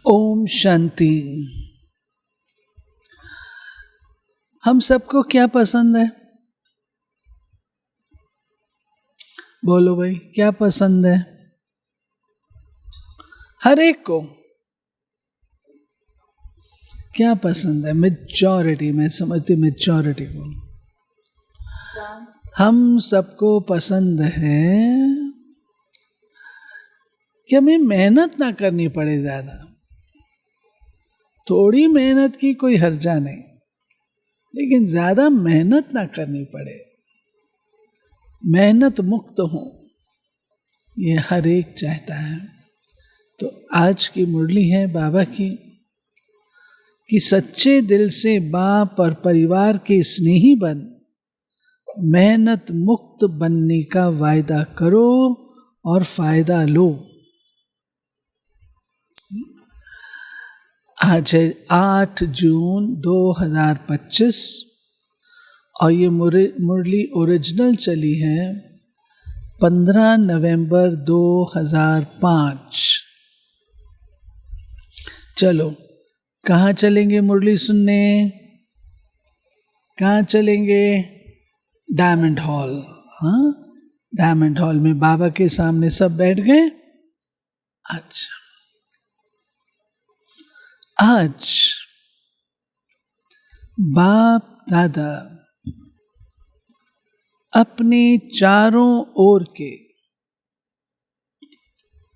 ओम शांति। हम सबको क्या पसंद है? बोलो भाई, क्या पसंद है? हर एक को क्या पसंद है? मेजॉरिटी, मैं समझती मेजॉरिटी को हम सबको पसंद है कि हमें मेहनत ना करनी पड़े ज्यादा। थोड़ी मेहनत की कोई हर्जा नहीं, लेकिन ज्यादा मेहनत ना करनी पड़े, मेहनत मुक्त हो, ये हर एक चाहता है। तो आज की मुरली है बाबा की कि सच्चे दिल से बाप और परिवार के स्नेही बन, मेहनत मुक्त बनने का वायदा करो और फायदा लो। आज है 8 जून 2025 और ये मुरली ओरिजिनल चली है 15 नवंबर 2005। चलो, कहाँ चलेंगे मुरली सुनने? कहाँ चलेंगे? Diamond hall. हाँ, डायमंड हॉल में बाबा के सामने सब बैठ गए। अच्छा, आज बाप दादा अपने चारों ओर के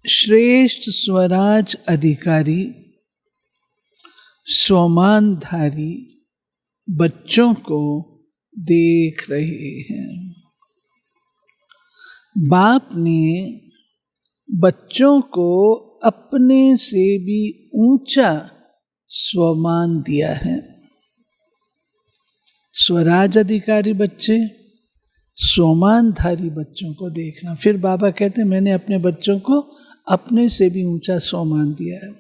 श्रेष्ठ स्वराज अधिकारी, स्वमानधारी बच्चों को देख रहे हैं। बाप ने बच्चों को अपने से भी ऊंचा स्वमान दिया है। स्वराज अधिकारी बच्चे, स्वमानधारी बच्चों को देखना। फिर बाबा कहते हैं मैंने अपने बच्चों को अपने से भी ऊंचा स्वमान दिया है।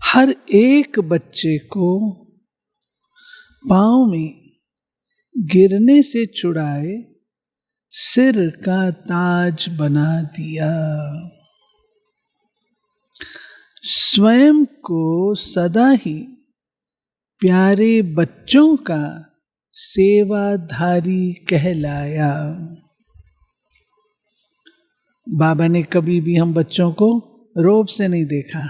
हर एक बच्चे को पांव में गिरने से छुड़ाए सिर का ताज बना दिया। स्वयं को सदा ही प्यारे बच्चों का सेवाधारी कहलाया। बाबा ने कभी भी हम बच्चों को रोब से नहीं देखा।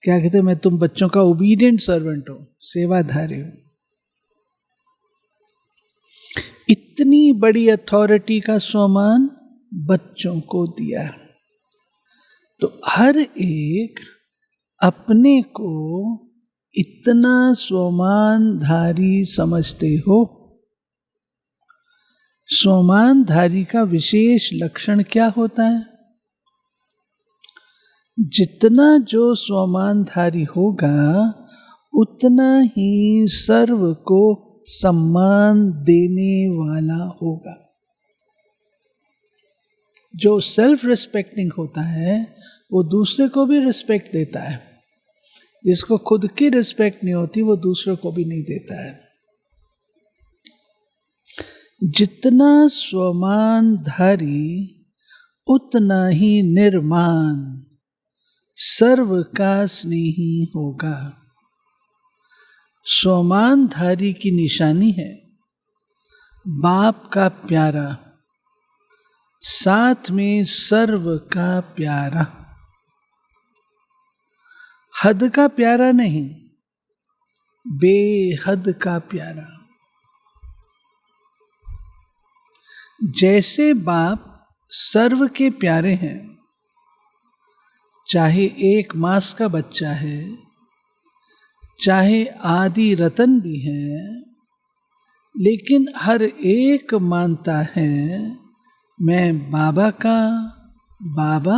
क्या कहते? मैं तुम बच्चों का ओबीडिएंट सर्वेंट हो, सेवाधारी हो। इतनी बड़ी अथॉरिटी का सम्मान बच्चों को दिया। तो हर एक अपने को इतना स्वमानधारी समझते हो। स्वमानधारी का विशेष लक्षण क्या होता है? जितना जो स्वमानधारी होगा उतना ही सर्व को सम्मान देने वाला होगा। जो सेल्फ रिस्पेक्टिंग होता है वो दूसरे को भी रिस्पेक्ट देता है। जिसको खुद की रिस्पेक्ट नहीं होती वो दूसरे को भी नहीं देता है। जितना स्वमानधारी उतना ही निर्माण, सर्व का स्नेही होगा। स्वमानधारी की निशानी है बाप का प्यारा, साथ में सर्व का प्यारा। हद का प्यारा नहीं, बेहद का प्यारा। जैसे बाप सर्व के प्यारे हैं, चाहे 1 मास का बच्चा है, चाहे आदि रतन भी है, लेकिन हर एक मानता है मैं बाबा का, बाबा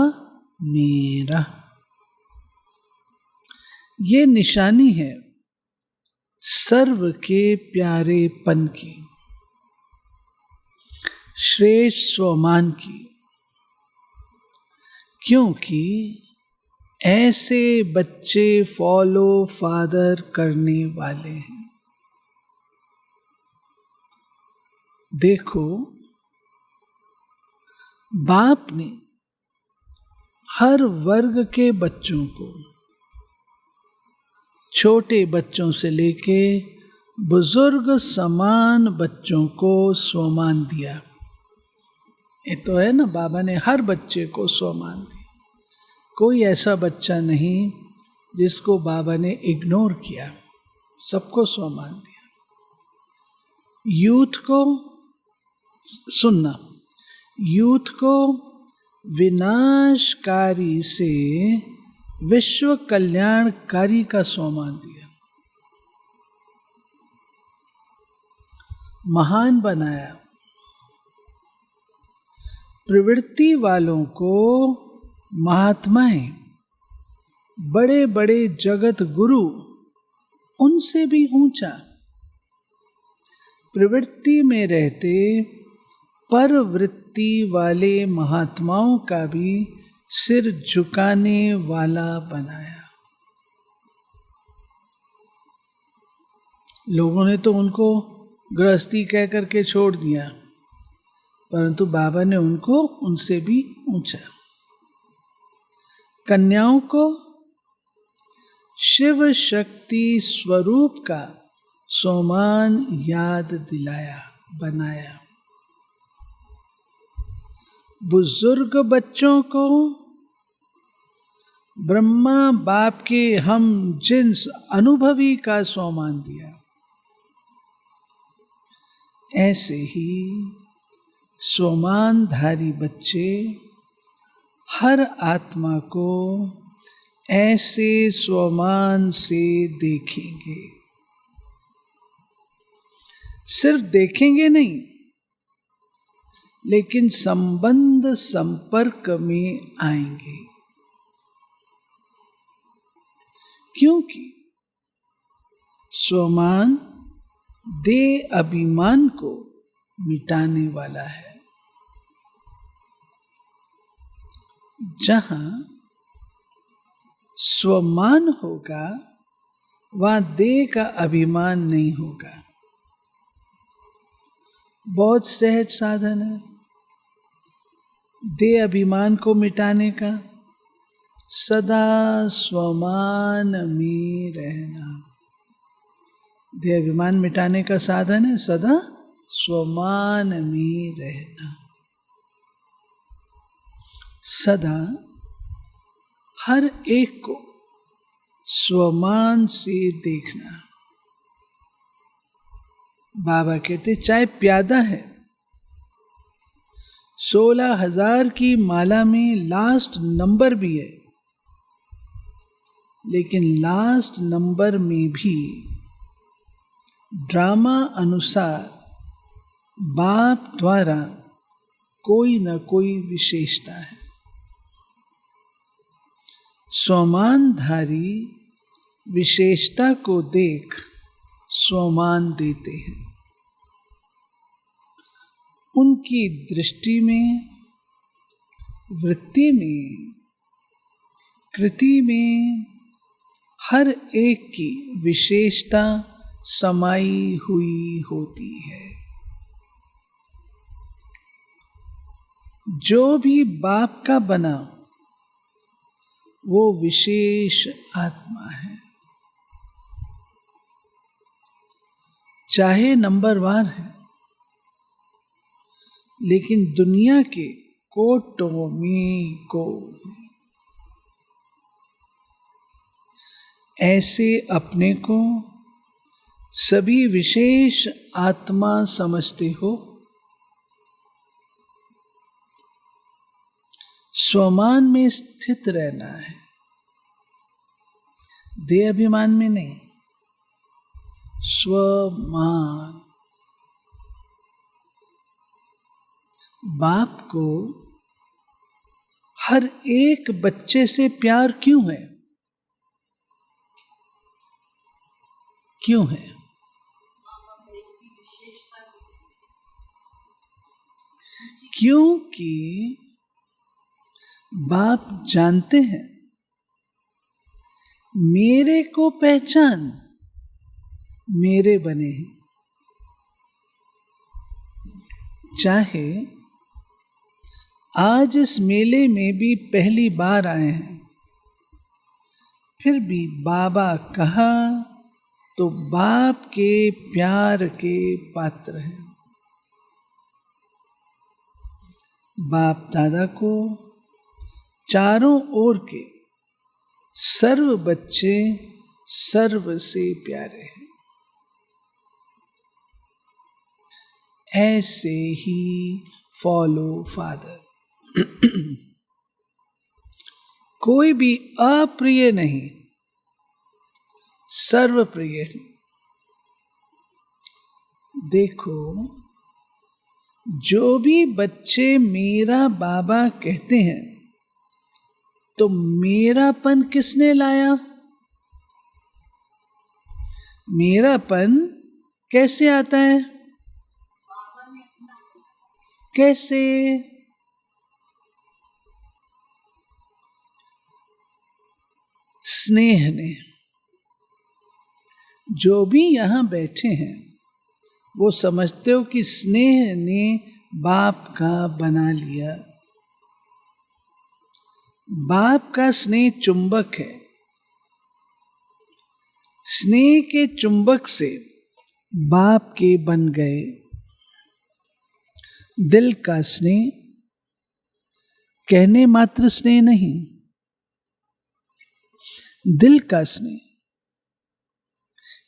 मेरा। ये निशानी है सर्व के प्यारेपन की, श्रेष्ठ स्वमान की। क्योंकि ऐसे बच्चे फॉलो फादर करने वाले हैं। देखो, बाप ने हर वर्ग के बच्चों को, छोटे बच्चों से लेके बुजुर्ग समान बच्चों को स्वमान दिया। ये तो है ना, बाबा ने हर बच्चे को स्वमान दिया। कोई ऐसा बच्चा नहीं जिसको बाबा ने इग्नोर किया, सबको स्वमान दिया। यूथ को सुनना, यूथ को विनाशकारी से विश्व कल्याणकारी का स्वमान दिया, महान बनाया। प्रवृत्ति वालों को महात्माएं, बड़े बड़े जगत गुरु, उनसे भी ऊंचा। प्रवृत्ति में रहते परवृत्ति वाले महात्माओं का भी सिर झुकाने वाला बनाया। लोगों ने तो उनको गृहस्थी कह करके छोड़ दिया, परंतु बाबा ने उनको उनसे भी ऊंचा। कन्याओं को शिव शक्ति स्वरूप का सोमान याद दिलाया, बनाया। बुजुर्ग बच्चों को ब्रह्मा बाप के हम जिन्स अनुभवी का सोमान दिया। ऐसे ही सोमानधारी बच्चे हर आत्मा को ऐसे स्वमान से देखेंगे। सिर्फ देखेंगे नहीं, लेकिन संबंध संपर्क में आएंगे, क्योंकि स्वमान देह अभिमान को मिटाने वाला है। जहां स्वमान होगा वहां देह का अभिमान नहीं होगा। बहुत सहज साधन है देह अभिमान को मिटाने का, सदा स्वमान में रहना। देह अभिमान मिटाने का साधन है सदा स्वमान में रहना, सदा हर एक को स्वमान से देखना। बाबा कहते चाहे प्यादा है, 16,000 की माला में लास्ट नंबर भी है, लेकिन लास्ट नंबर में भी ड्रामा अनुसार बाप द्वारा कोई न कोई विशेषता है। स्वमानधारी विशेषता को देख स्वमान देते हैं। उनकी दृष्टि में, वृत्ति में, कृति में हर एक की विशेषता समाई हुई होती है। जो भी बाप का बना वो विशेष आत्मा है, चाहे नंबरवार है, लेकिन दुनिया के कोटों में को ऐसे अपने को सभी विशेष आत्मा समझते हो। स्वमान में स्थित रहना है, देह अभिमान में नहीं। स्वमान। बाप को हर एक बच्चे से प्यार क्यों है? क्यों है? क्योंकि बाप जानते हैं मेरे को पहचान मेरे बने हैं। चाहे आज इस मेले में भी पहली बार आए हैं, फिर भी बाबा कहा तो बाप के प्यार के पात्र हैं। बाप दादा को चारों ओर के सर्व बच्चे सर्व से प्यारे हैं। ऐसे ही फॉलो फादर। कोई भी अप्रिय नहीं, सर्व प्रिय है। देखो, जो भी बच्चे मेरा बाबा कहते हैं तो मेरापन किसने लाया? मेरापन कैसे आता है? कैसे? स्नेह ने। जो भी यहां बैठे हैं वो समझते हो कि स्नेह ने बाप का बना लिया। बाप का स्नेह चुंबक है। स्नेह के चुंबक से बाप के बन गए। दिल का स्नेह कहने मात्र स्नेह नहीं, दिल का स्नेह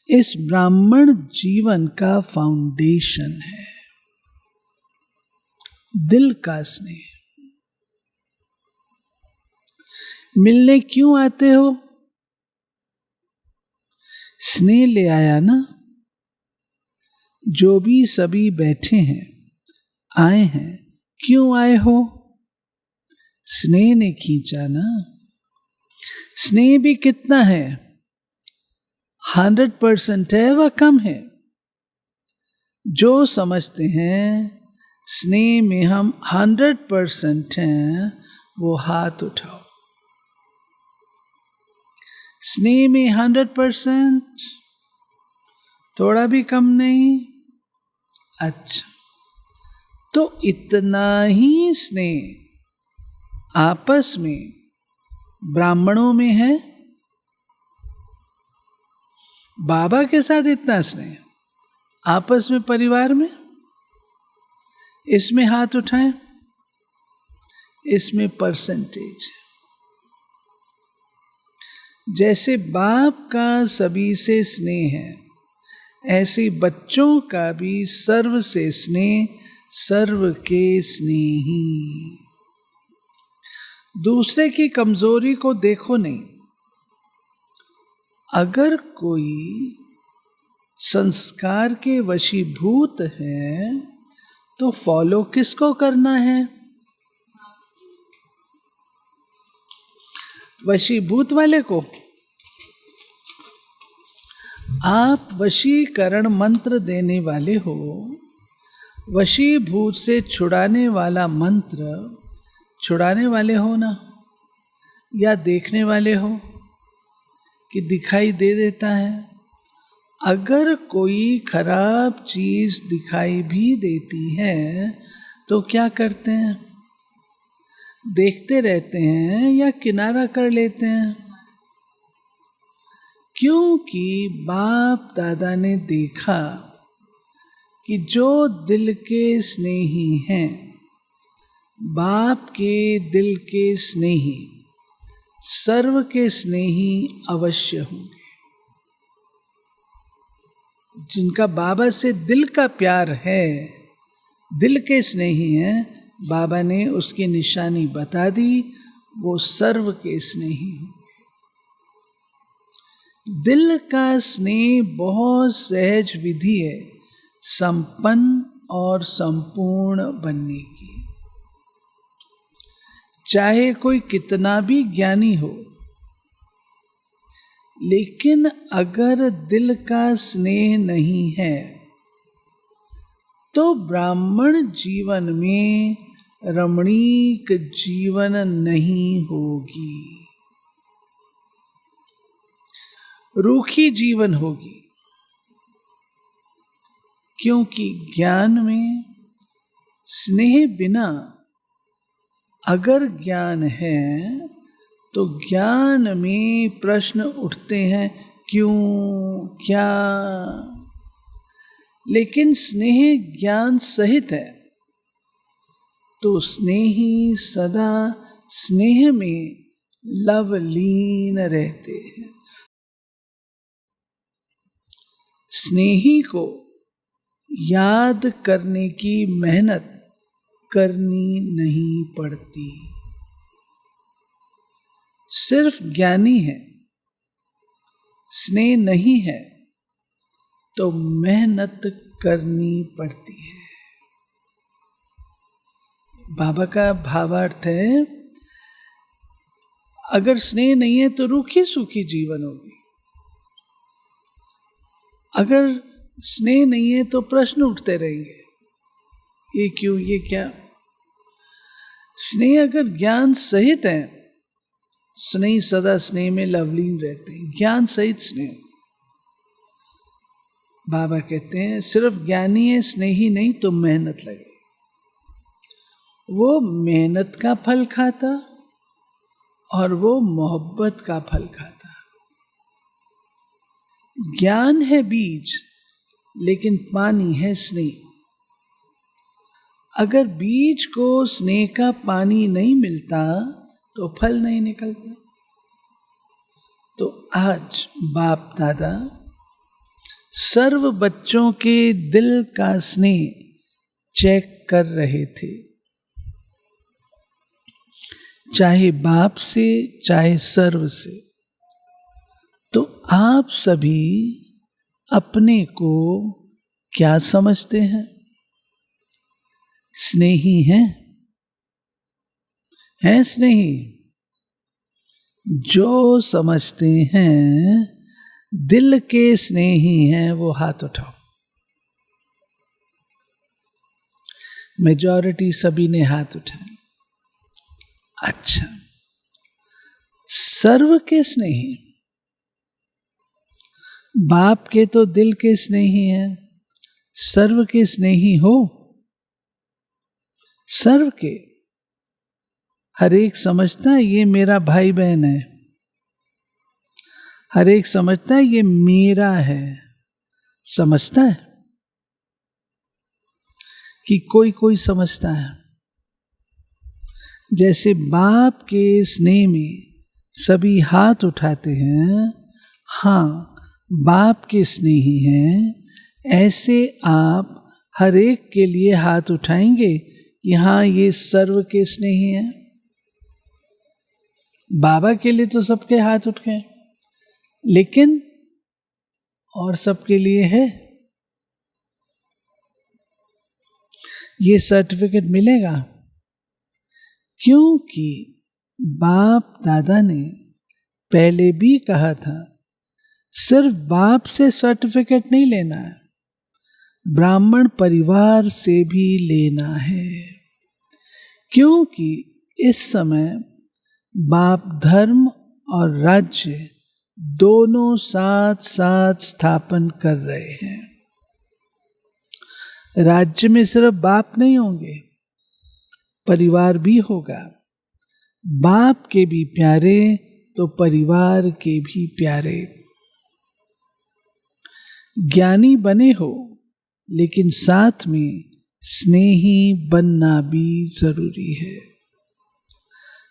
इस ब्राह्मण जीवन का फाउंडेशन है। दिल का स्नेह। मिलने क्यों आते हो? स्नेह ले आया ना। जो भी सभी बैठे हैं, आए हैं, क्यों आए हो? स्नेह ने खींचा ना। स्नेह भी कितना है? 100% है व कम है? जो समझते हैं स्नेह में हम 100% हैं, वो हाथ उठाओ। स्नेह में 100%, थोड़ा भी कम नहीं? अच्छा, तो इतना ही स्नेह आपस में ब्राह्मणों में है। बाबा के साथ इतना स्नेह, आपस में परिवार में, इसमें हाथ उठाएं। इसमें परसेंटेज। जैसे बाप का सभी से स्नेह है, ऐसे बच्चों का भी सर्व से स्नेह, सर्व के स्नेही। दूसरे की कमजोरी को देखो नहीं। अगर कोई संस्कार के वशीभूत है तो फॉलो किसको करना है? वशीभूत वाले को। आप वशीकरण मंत्र देने वाले हो, वशीभूत से छुड़ाने वाला मंत्र छुड़ाने वाले हो ना, या देखने वाले हो कि दिखाई दे देता है। अगर कोई खराब चीज दिखाई भी देती है तो क्या करते हैं? देखते रहते हैं या किनारा कर लेते हैं? क्योंकि बाप दादा ने देखा कि जो दिल के स्नेही हैं, बाप के दिल के स्नेही सर्व के स्नेही अवश्य होंगे। जिनका बाबा से दिल का प्यार है, दिल के स्नेही हैं, बाबा ने उसकी निशानी बता दी, वो सर्व के स्नेही होंगे। दिल का स्नेह बहुत सहज विधि है संपन्न और संपूर्ण बनने की। चाहे कोई कितना भी ज्ञानी हो, लेकिन अगर दिल का स्नेह नहीं है तो ब्राह्मण जीवन में रमणीक जीवन नहीं होगी, रूखी जीवन होगी। क्योंकि ज्ञान में स्नेह बिना अगर ज्ञान है तो ज्ञान में प्रश्न उठते हैं, क्यों, क्या। लेकिन स्नेह ज्ञान सहित है, तो स्नेही सदा स्नेह में लवलीन रहते हैं। स्नेही को याद करने की मेहनत करनी नहीं पड़ती। सिर्फ ज्ञानी है, स्नेह नहीं है तो मेहनत करनी पड़ती है। बाबा का भावार्थ है, अगर स्नेह नहीं है तो रूखी सूखी जीवन होगी। अगर स्नेह नहीं है तो प्रश्न उठते रहेंगे, ये क्यों, ये क्या। स्नेह अगर ज्ञान सहित है, स्नेह सदा स्नेह में लवलीन रहते हैं, ज्ञान सहित स्नेह। बाबा कहते हैं सिर्फ ज्ञानी है, स्नेही नहीं तो मेहनत लगे। वो मेहनत का फल खाता और वो मोहब्बत का फल खाता। ज्ञान है बीज, लेकिन पानी है स्नेह। अगर बीज को स्नेह का पानी नहीं मिलता तो फल नहीं निकलता। तो आज बाप दादा सर्व बच्चों के दिल का स्नेह चेक कर रहे थे, चाहे बाप से चाहे सर्व से। तो आप सभी अपने को क्या समझते हैं? स्नेही हैं स्नेही? जो समझते हैं दिल के स्नेही हैं वो हाथ उठाओ। मेजॉरिटी सभी ने हाथ उठाए। अच्छा, सर्व के स्नेही, बाप के तो दिल के स्नेही हैं, सर्व के स्नेही हो? सर्व के हर एक समझता है ये मेरा भाई बहन है, हर एक समझता है ये मेरा है। समझता है कि कोई कोई समझता है। जैसे बाप के स्नेह में सभी हाथ उठाते हैं, हाँ बाप के स्नेही हैं, ऐसे आप हर एक के लिए हाथ उठाएंगे कि हाँ ये सर्व के स्नेही हैं। बाबा के लिए तो सबके हाथ उठ गए, लेकिन और सबके लिए है? ये सर्टिफिकेट मिलेगा क्योंकि बाप दादा ने पहले भी कहा था सिर्फ बाप से सर्टिफिकेट नहीं लेना है, ब्राह्मण परिवार से भी लेना है। क्योंकि इस समय बाप धर्म और राज्य दोनों साथ साथ स्थापन कर रहे हैं। राज्य में सिर्फ बाप नहीं होंगे, परिवार भी होगा। बाप के भी प्यारे तो परिवार के भी प्यारे। ज्ञानी बने हो, लेकिन साथ में स्नेही बनना भी जरूरी है।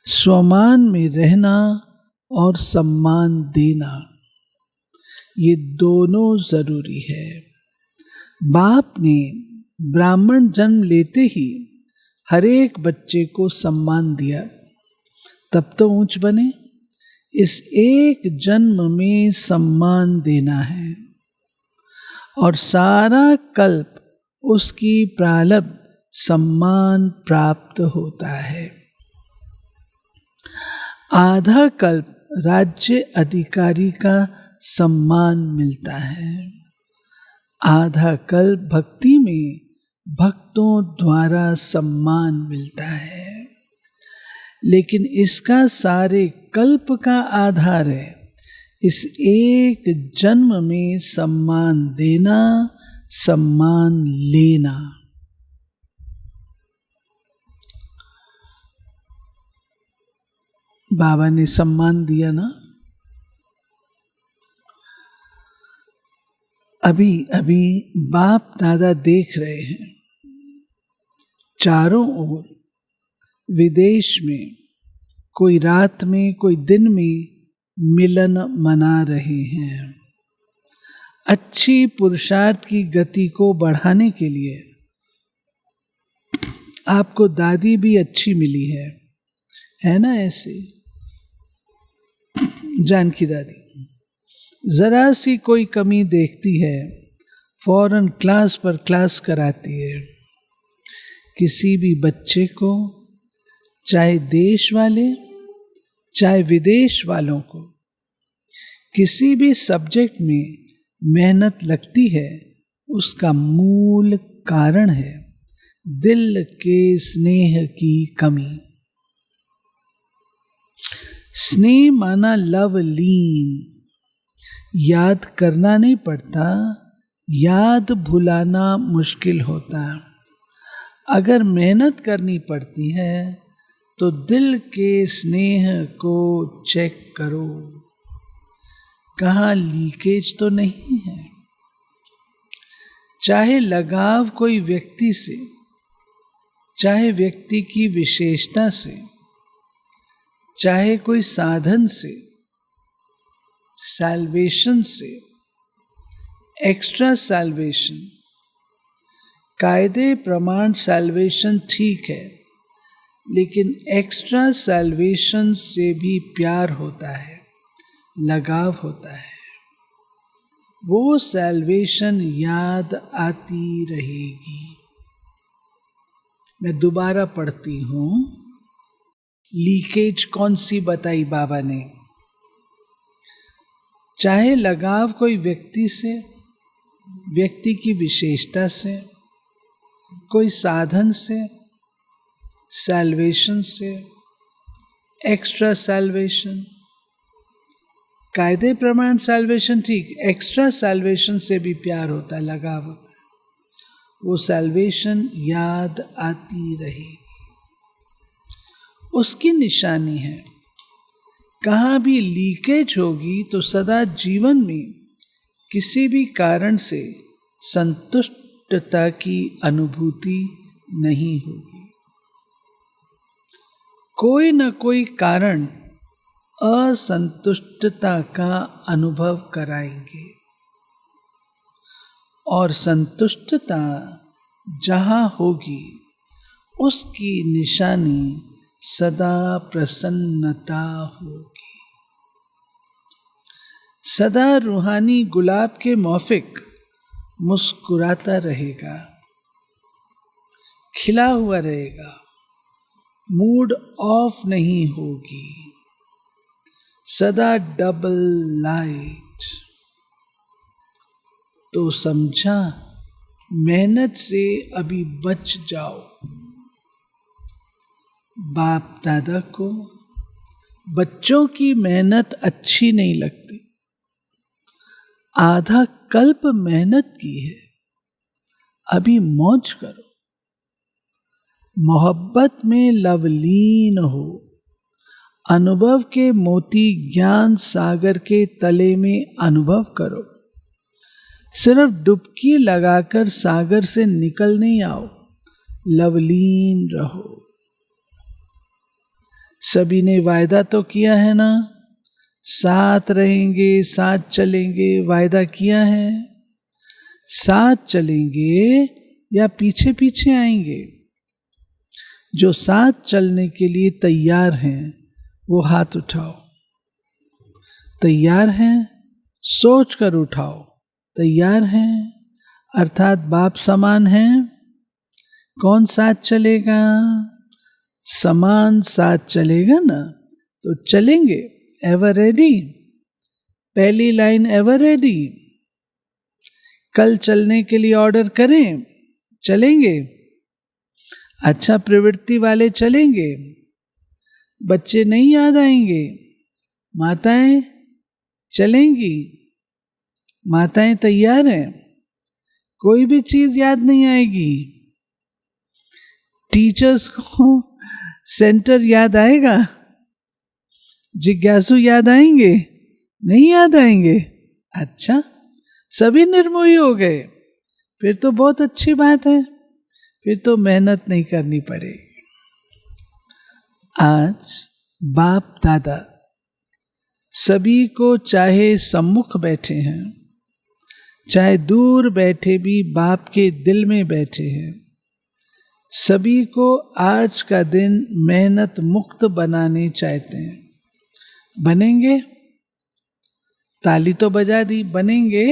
स्वमान में रहना और सम्मान देना, ये दोनों जरूरी है। बाप ने ब्राह्मण जन्म लेते ही हर एक बच्चे को सम्मान दिया, तब तो ऊंच बने। इस एक जन्म में सम्मान देना है और सारा कल्प उसकी प्रारब्ध सम्मान प्राप्त होता है। आधा कल्प राज्य अधिकारी का सम्मान मिलता है, आधा कल्प भक्ति में भक्तों द्वारा सम्मान मिलता है। लेकिन इसका सारे कल्प का आधार है इस एक जन्म में सम्मान देना, सम्मान लेना। बाबा ने सम्मान दिया ना। अभी अभी बाप दादा देख रहे हैं चारों ओर विदेश में कोई रात में कोई दिन में मिलन मना रहे हैं। अच्छी पुरुषार्थ की गति को बढ़ाने के लिए आपको दादी भी अच्छी मिली है ना? ऐसे जानकी दादी जरा सी कोई कमी देखती है, फौरन क्लास पर क्लास कराती है। किसी भी बच्चे को, चाहे देश वाले चाहे विदेश वालों को, किसी भी सब्जेक्ट में मेहनत लगती है, उसका मूल कारण है दिल के स्नेह की कमी। स्नेह माना लवलीन, याद करना नहीं पड़ता, याद भुलाना मुश्किल होता है। अगर मेहनत करनी पड़ती है तो दिल के स्नेह को चेक करो, कहाँ लीकेज तो नहीं है। चाहे लगाव कोई व्यक्ति से, चाहे व्यक्ति की विशेषता से, चाहे कोई साधन से, सैल्वेशन से, एक्स्ट्रा सैल्वेशन, कायदे प्रमाण सैल्वेशन ठीक है, लेकिन एक्स्ट्रा सैल्वेशन से भी प्यार होता है, लगाव होता है। वो सैल्वेशन याद आती रहेगी। मैं दोबारा पढ़ती हूँ, लीकेज कौन सी बताई बाबा ने। चाहे लगाव कोई व्यक्ति से, व्यक्ति की विशेषता से, कोई साधन से, सैल्वेशन से, एक्स्ट्रा सैल्वेशन, कायदे प्रमाण सैल्वेशन ठीक, एक्स्ट्रा सैल्वेशन से भी प्यार होता है, लगाव होता है। वो सैल्वेशन याद आती रहेगी, उसकी निशानी है। कहाँ भी लीकेज होगी तो सदा जीवन में किसी भी कारण से संतुष्टता की अनुभूति नहीं होगी। कोई न कोई कारण असंतुष्टता का अनुभव कराएंगे, और संतुष्टता जहाँ होगी उसकी निशानी सदा प्रसन्नता होगी। सदा रूहानी गुलाब के मौफिक मुस्कुराता रहेगा, खिला हुआ रहेगा, मूड ऑफ नहीं होगी, सदा डबल लाइट। तो समझा, मेहनत से अभी बच जाओ। बाप दादा को बच्चों की मेहनत अच्छी नहीं लगती। आधा कल्प मेहनत की है, अभी मौज करो, मोहब्बत में लवलीन हो, अनुभव के मोती ज्ञान सागर के तले में अनुभव करो। सिर्फ डुबकी लगाकर सागर से निकल नहीं आओ, लवलीन रहो। सभी ने वायदा तो किया है ना, साथ रहेंगे, साथ चलेंगे, वायदा किया है। साथ चलेंगे या पीछे पीछे आएंगे? जो साथ चलने के लिए तैयार हैं वो हाथ उठाओ। तैयार हैं? सोच कर उठाओ। तैयार हैं अर्थात बाप समान हैं। कौन साथ चलेगा? समान साथ चलेगा ना, तो चलेंगे। Ever ready? पहली लाइन एवर रेडी। कल चलने के लिए ऑर्डर करें, चलेंगे। अच्छा प्रवृत्ति वाले चलेंगे, बच्चे नहीं याद आएंगे। माताएं चलेंगी, माताएं तैयार हैं। कोई भी चीज याद नहीं आएगी। टीचर्स को सेंटर याद आएगा? जिज्ञासु याद आएंगे? नहीं याद आएंगे। अच्छा, सभी निर्मोही हो गए, फिर तो बहुत अच्छी बात है, फिर तो मेहनत नहीं करनी पड़ेगी। आज बाप दादा सभी को, चाहे सम्मुख बैठे हैं चाहे दूर बैठे भी बाप के दिल में बैठे हैं, सभी को आज का दिन मेहनत मुक्त बनाने चाहते हैं। बनेंगे? ताली तो बजा दी, बनेंगे?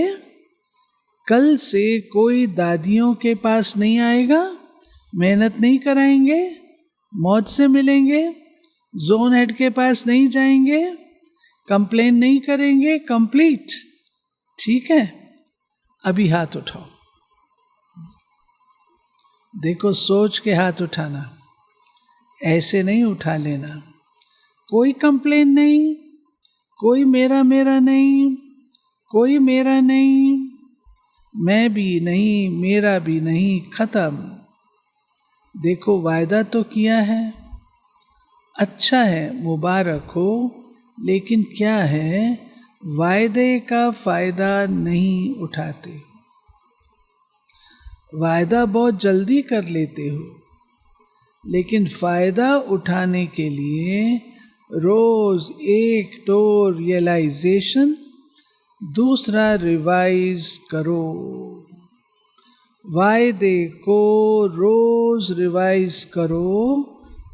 कल से कोई दादियों के पास नहीं आएगा, मेहनत नहीं कराएंगे, मौज से मिलेंगे, जोन हेड के पास नहीं जाएंगे, कंप्लेन नहीं करेंगे, कंप्लीट। ठीक है, अभी हाथ उठाओ। देखो, सोच के हाथ उठाना, ऐसे नहीं उठा लेना। कोई कंप्लेन नहीं, कोई मेरा मेरा नहीं, कोई मेरा नहीं, मैं भी नहीं, मेरा भी नहीं, खत्म। देखो, वायदा तो किया है, अच्छा है, मुबारक हो, लेकिन क्या है, वायदे का फायदा नहीं उठाते। वायदा बहुत जल्दी कर लेते हो, लेकिन फायदा उठाने के लिए रोज एक तो रियलाइजेशन, दूसरा रिवाइज करो। वायदे को रोज रिवाइज करो।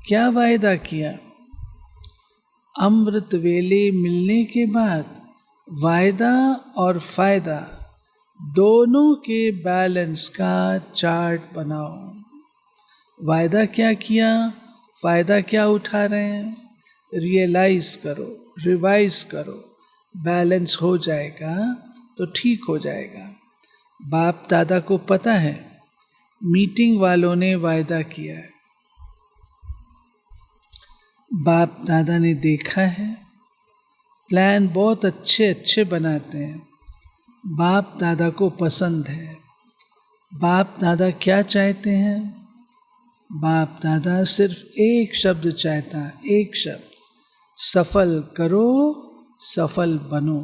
क्या वायदा किया? अमृत वेले मिलने के बाद वायदा और फायदा दोनों के बैलेंस का चार्ट बनाओ। वायदा क्या किया, फायदा क्या उठा रहे हैं, रियलाइज करो, रिवाइज करो, बैलेंस हो जाएगा तो ठीक हो जाएगा। बाप दादा को पता है, मीटिंग वालों ने वायदा किया है, बाप दादा ने देखा है, प्लान बहुत अच्छे अच्छे बनाते हैं, बाप दादा को पसंद है। बाप दादा क्या चाहते हैं? बाप दादा सिर्फ एक शब्द चाहता है, एक शब्द, सफल करो, सफल बनो।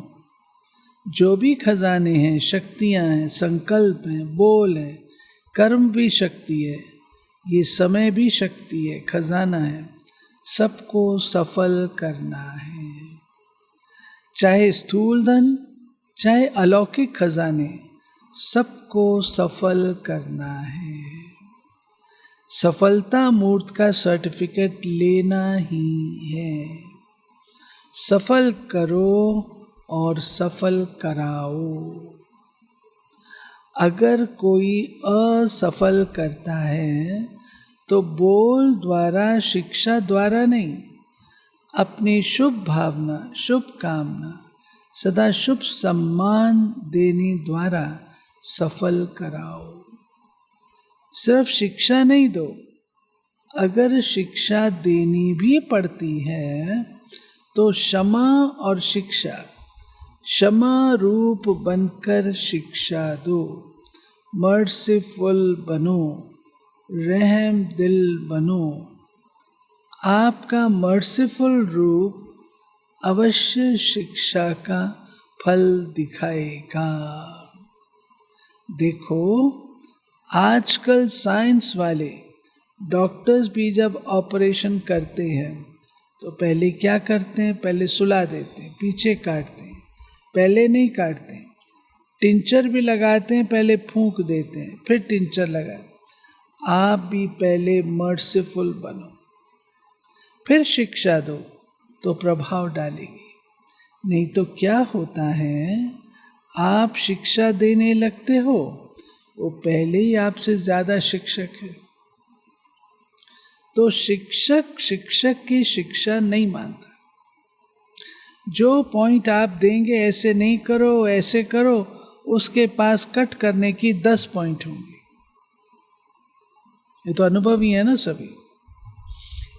जो भी खजाने हैं, शक्तियां हैं, संकल्प हैं, बोल है, कर्म भी शक्ति है, ये समय भी शक्ति है, खजाना है, सबको सफल करना है। चाहे स्थूल धन, चाहे अलौकिक खजाने, सबको सफल करना है। सफलता मूर्त का सर्टिफिकेट लेना ही है। सफल करो और सफल कराओ। अगर कोई असफल करता है तो बोल द्वारा, शिक्षा द्वारा नहीं, अपनी शुभ भावना, शुभ कामना, सदा शुभ सम्मान देने द्वारा सफल कराओ। सिर्फ शिक्षा नहीं दो, अगर शिक्षा देनी भी पड़ती है तो क्षमा और शिक्षा, क्षमा रूप बनकर शिक्षा दो। मर्सीफुल बनो, रहम दिल बनो। आपका मर्सीफुल रूप अवश्य शिक्षा का फल दिखाएगा। देखो, आजकल साइंस वाले डॉक्टर्स भी जब ऑपरेशन करते हैं तो पहले क्या करते हैं? पहले सुला देते हैं, पीछे काटते हैं, पहले नहीं काटते, टिंचर भी लगाते हैं, पहले फूंक देते हैं, फिर टिंचर लगाते। आप भी पहले मर्सीफुल बनो, फिर शिक्षा दो तो प्रभाव डालेगी। नहीं तो क्या होता है, आप शिक्षा देने लगते हो, वो पहले ही आपसे ज्यादा शिक्षक है, तो शिक्षक शिक्षक की शिक्षा नहीं मानता। जो पॉइंट आप देंगे, ऐसे नहीं करो, ऐसे करो, उसके पास कट करने की 10 पॉइंट होंगे। ये तो अनुभव ही है ना सभी।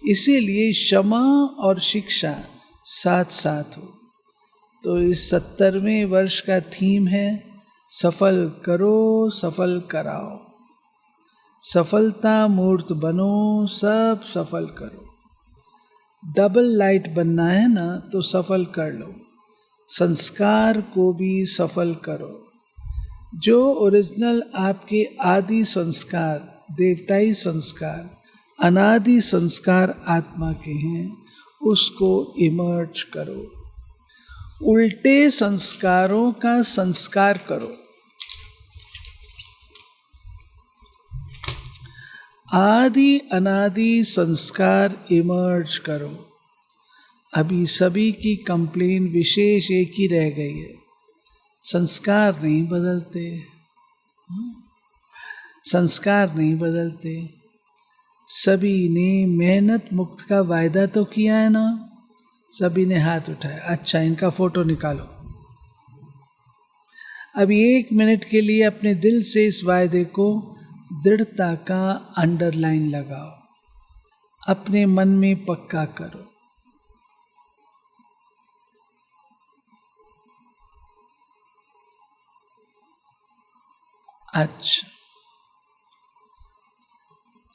इसीलिए क्षमा और शिक्षा साथ साथ हो। तो इस 70वें वर्ष का थीम है, सफल करो, सफल कराओ। सफलता मूर्त बनो, सब सफल करो। डबल लाइट बनना है ना तो सफल कर लो, संस्कार को भी सफल करो। जो ओरिजिनल आपके आदि संस्कार, देवताई संस्कार, अनादि संस्कार आत्मा के हैं, उसको इमर्ज करो। उल्टे संस्कारों का संस्कार करो। आदि अनादि संस्कार इमर्ज करो। अभी सभी की कंप्लेन विशेष एक ही रह गई है, संस्कार नहीं बदलते, संस्कार नहीं बदलते। सभी ने मेहनत मुक्त का वायदा तो किया है ना, सभी ने हाथ उठाया, अच्छा इनका फोटो निकालो। अभी 1 मिनट के लिए अपने दिल से इस वायदे को दृढ़ता का अंडरलाइन लगाओ, अपने मन में पक्का करो। अच्छा,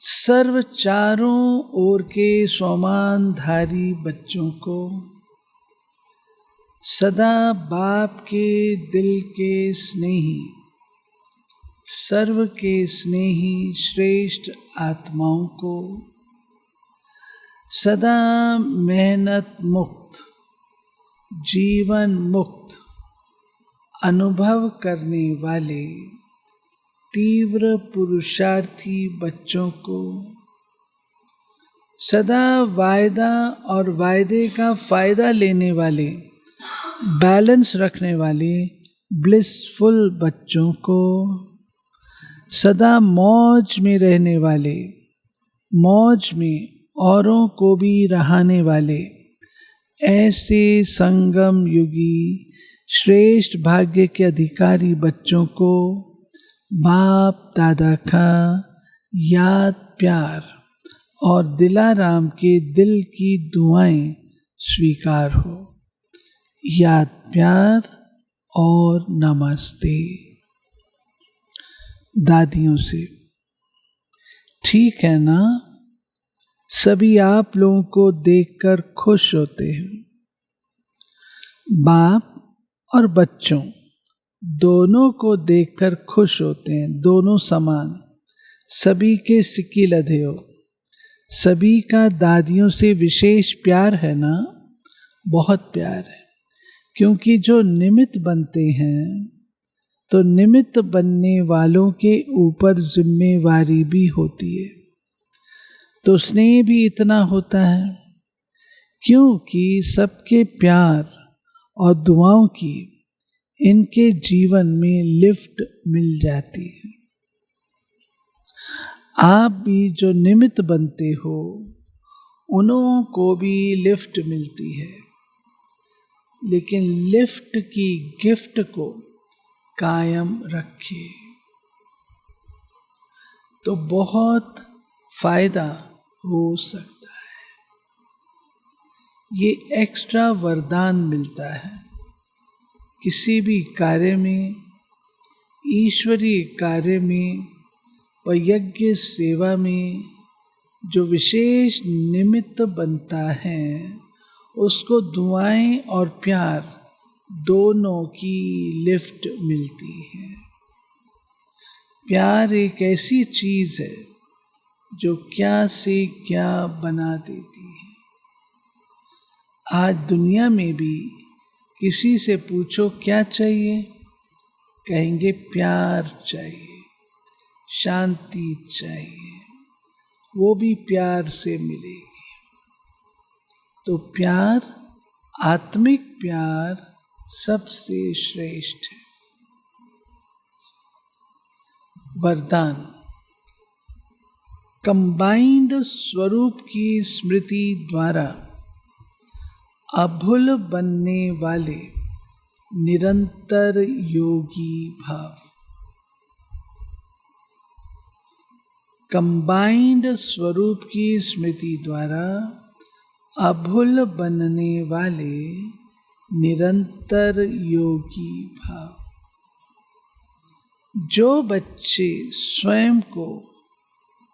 सर्व चारों ओर के स्वामानधारी बच्चों को सदा बाप के दिल के स्नेही, सर्व के स्नेही श्रेष्ठ आत्माओं को सदा मेहनत मुक्त, जीवन मुक्त अनुभव करने वाले तीव्र पुरुषार्थी बच्चों को सदा वायदा और वायदे का फायदा लेने वाले, बैलेंस रखने वाले ब्लिसफुल बच्चों को सदा मौज में रहने वाले, मौज में औरों को भी रहाने वाले ऐसे संगम युगी श्रेष्ठ भाग्य के अधिकारी बच्चों को बाप दादा का याद प्यार और दिलाराम के दिल की दुआएं स्वीकार हो। याद प्यार और नमस्ते। दादियों से, ठीक है ना? सभी आप लोगों को देखकर खुश होते हैं। बाप और बच्चों दोनों को देखकर खुश होते हैं, दोनों समान। सभी के सिक्की लधे हो, सभी का दादियों से विशेष प्यार है ना, बहुत प्यार है। क्योंकि जो निमित्त बनते हैं तो निमित्त बनने वालों के ऊपर जिम्मेवारी भी होती है, तो स्नेह भी इतना होता है। क्योंकि सबके प्यार और दुआओं की इनके जीवन में लिफ्ट मिल जाती है। आप भी जो निमित्त बनते हो उन्हों को भी लिफ्ट मिलती है, लेकिन लिफ्ट की गिफ्ट को कायम रखिए तो बहुत फायदा हो सकता है। ये एक्स्ट्रा वरदान मिलता है किसी भी कार्य में, ईश्वरीय कार्य में व यज्ञ सेवा में। जो विशेष निमित्त बनता है उसको दुआएं और प्यार दोनों की लिफ्ट मिलती है। प्यार एक ऐसी चीज है जो क्या से क्या बना देती है। आज दुनिया में भी किसी से पूछो क्या चाहिए, कहेंगे प्यार चाहिए, शांति चाहिए, वो भी प्यार से मिलेगी। तो प्यार, आत्मिक प्यार सबसे श्रेष्ठ है। वरदान, कंबाइंड स्वरूप की स्मृति द्वारा अभुल बनने वाले निरंतर योगी भाव। कंबाइंड स्वरूप की स्मृति द्वारा अभुल बनने वाले निरंतर योगी भाव। जो बच्चे स्वयं को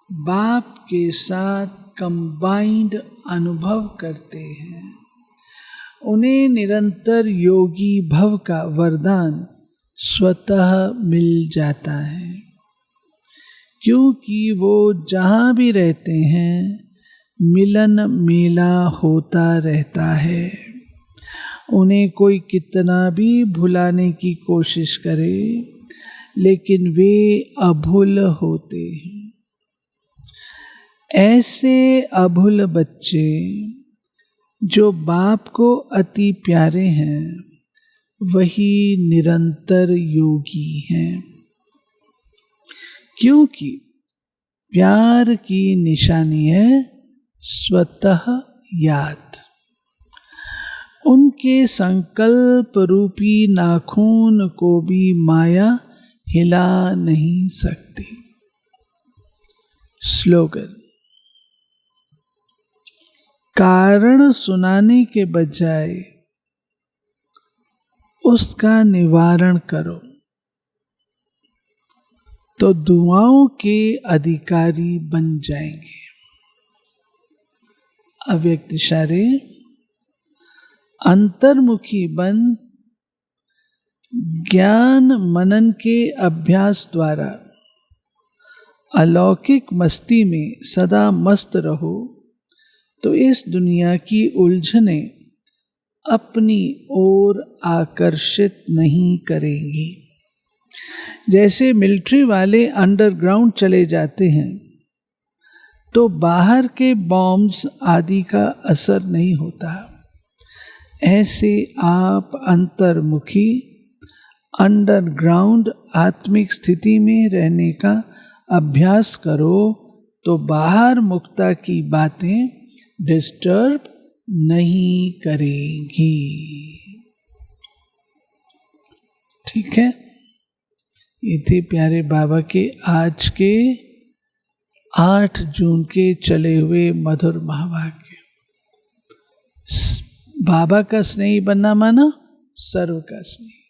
बाप के साथ कंबाइंड अनुभव करते हैं, उन्हें निरंतर योगी भव का वरदान स्वतः मिल जाता है, क्योंकि वो जहाँ भी रहते हैं मिलन मेला होता रहता है। उन्हें कोई कितना भी भुलाने की कोशिश करे, लेकिन वे अभुल होते हैं। ऐसे अभुल बच्चे जो बाप को अति प्यारे हैं, वही निरंतर योगी हैं, क्योंकि प्यार की निशानी है स्वतः याद। उनके संकल्प रूपी नाखून को भी माया हिला नहीं सकती। स्लोगन: कारण सुनाने के बजाय उसका निवारण करो, तो दुआओं के अधिकारी बन जाएंगे। अव्यक्त इशारे: अंतर्मुखी बन ज्ञान मनन के अभ्यास द्वारा अलौकिक मस्ती में सदा मस्त रहो, तो इस दुनिया की उलझनें अपनी ओर आकर्षित नहीं करेंगी। जैसे मिलिट्री वाले अंडरग्राउंड चले जाते हैं तो बाहर के बॉम्ब्स आदि का असर नहीं होता, ऐसे आप अंतर्मुखी अंडरग्राउंड आत्मिक स्थिति में रहने का अभ्यास करो, तो बाहर मुक्ता की बातें डिस्टर्ब नहीं करेंगी। ठीक है, ये थे प्यारे बाबा के आज के 8 जून के चले हुए मधुर महावाक्य। बाबा का स्नेही बनना माना सर्व का स्नेही।